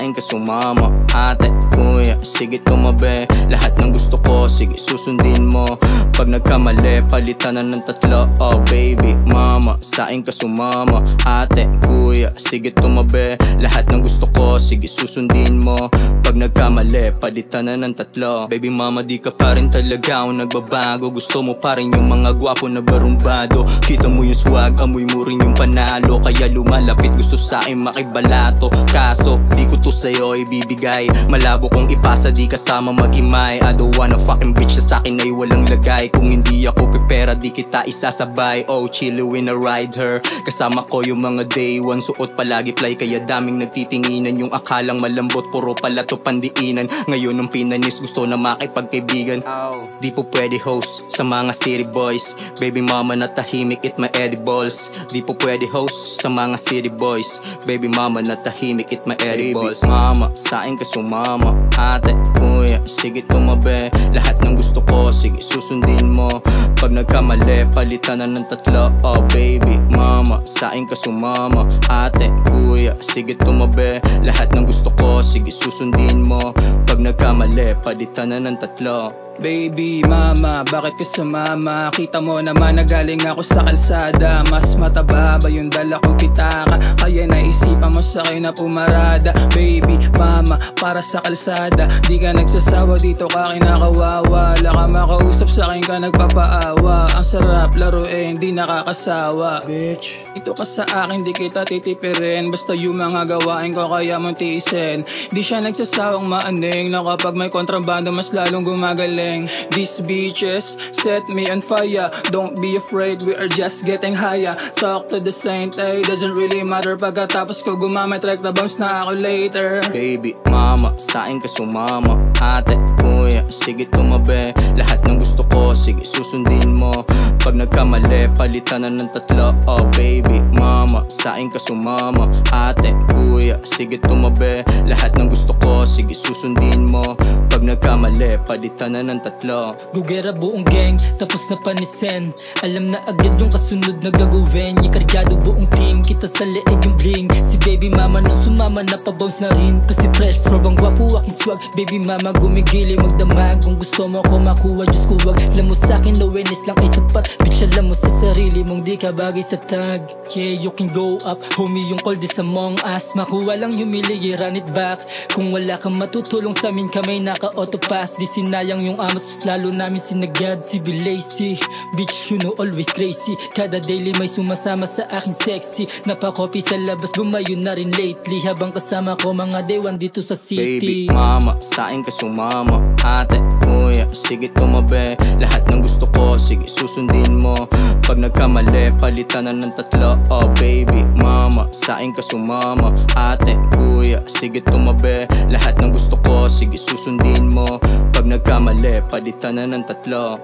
sa'kin ka sumama. Ate, kuya, sige tumabi. Lahat ng gusto ko, sige susundin mo. Pag nagkamali, palitan na ng tatlo. Oh baby, mama, sa'kin ka sumama. Ate, kuya, sige tumabi. Lahat ng gusto ko, sige susundin mo. Pag nagkamali, palitan na ng tatlo. Baby mama, di ka pa rin talaga ako nagbabago. Gusto mo pa rin yung mga gwapo na barumbado. Kita mo yung swag, amoy mo rin yung panalo. Kaya lumalapit, gusto sa'kin makibalato. Kaso, di ko to sa'yo ibibigay. Malabo kong ipasa, di kasama maghimay. I don't wanna fucking bitch na sa'kin ay walang lagay. Kung hindi ako pipera, di kita isasabay. Oh, chilly when I ride her. Kasama ko yung mga day one. Suot palagi fly, kaya daming nagtitinginan. Yung akalang malambot, puro pala to pandiinan. Ngayon nung pinanis, gusto na makipagkaibigan. Di po pwede host sa mga city boys. Baby mama na tahimik, eat my edibles. Di po pwede host sa mga city boys. Baby mama na tahimik, eat my edibles. Baby mama, sa'kin ka sumama. Ate, kuya, sige tumabi. Lahat ng gusto ko, sige susundin mo. Pag nagkamali, palitan na ng tatlo. Oh baby mama, sa'kin ka sumama. Ate, kuya, sige tumabi. Lahat ng gusto ko, sige susundin mo. Pag nagkamali, palitan na ng tatlo. Baby mama, bakit ka sumama? Kita mo naman na galing ako sa kalsada. Mas mataba ba yung dala kong pitaka? Kaya naisipan mo sa'kin na pumarada. Baby mama, para sa kalsada. Di ka nagsasawa, dito ka kinakawawa. Wala ka makausap, sa'kin ka nagpapaawa. Ang sarap laruin, di nakakasawa. Bitch, ito ka sa akin, di kita titipirin. Basta yung mga gawain ko kaya mong tiisin. Di siya nagsasawang maaning na kapag may kontrabando mas lalong gumagaling. These bitches set me on fire. Don't be afraid, we are just getting higher. Talk to the saint, ay doesn't really matter. Pagkatapos ko gumamit, like the bounce na ako later. Baby mama, sa'kin ka sumama. Ate, kuya, sige tumabi. Lahat ng gusto ko, sige susundin mo. Pag nagkamali, palitan na ng tatlo. Oh baby mama, sa'kin ka sumama. Ate, kuya, sige tumabi. Lahat ng gusto ko, sige susundin mo. Pag nagkamali, palitan na ng tatlo. Gugera buong gang, tapos na panisin. Alam na agad yung kasunod na gagawin. Ikargado buong team, kita sa leeg yung bling. Si baby mama nung sumama na pa-bounce na rin. Kasi fresh, sobrang gwapo aking swag. Baby mama gumigili magdamag. Kung gusto mo ako makuha, Diyos ko wag. Lamos sa'kin, awareness lang ay sapat. Bitch alam mo sa sarili mong di ka bagay sa tag. Yeah, you can go up, homie yung coldest among us. Makuha lang yung milig, run it back. Kung wala kang matutulong sa amin, kamay naka-auto pass. Di sinayang yung amos, lalo namin sinagad. Si Lazy, bitch you know always crazy. Kada daily may sumasama sa akin sexy. Napakopy sa labas, gumayon na rin lately. Habang kasama ko mga day one dito sa city. Baby mama, sa'kin ka sumama. Ate, kuya, sige tumabi. Lahat ng gusto ko, sige susundin mo. Pag nagkamali, palitan na ng tatlo. Oh baby mama, sa'kin ka sumama. Ate, kuya, sige tumabi. Lahat ng gusto ko, sige susundin mo. Pag nagkamali, palitan na ng tatlo.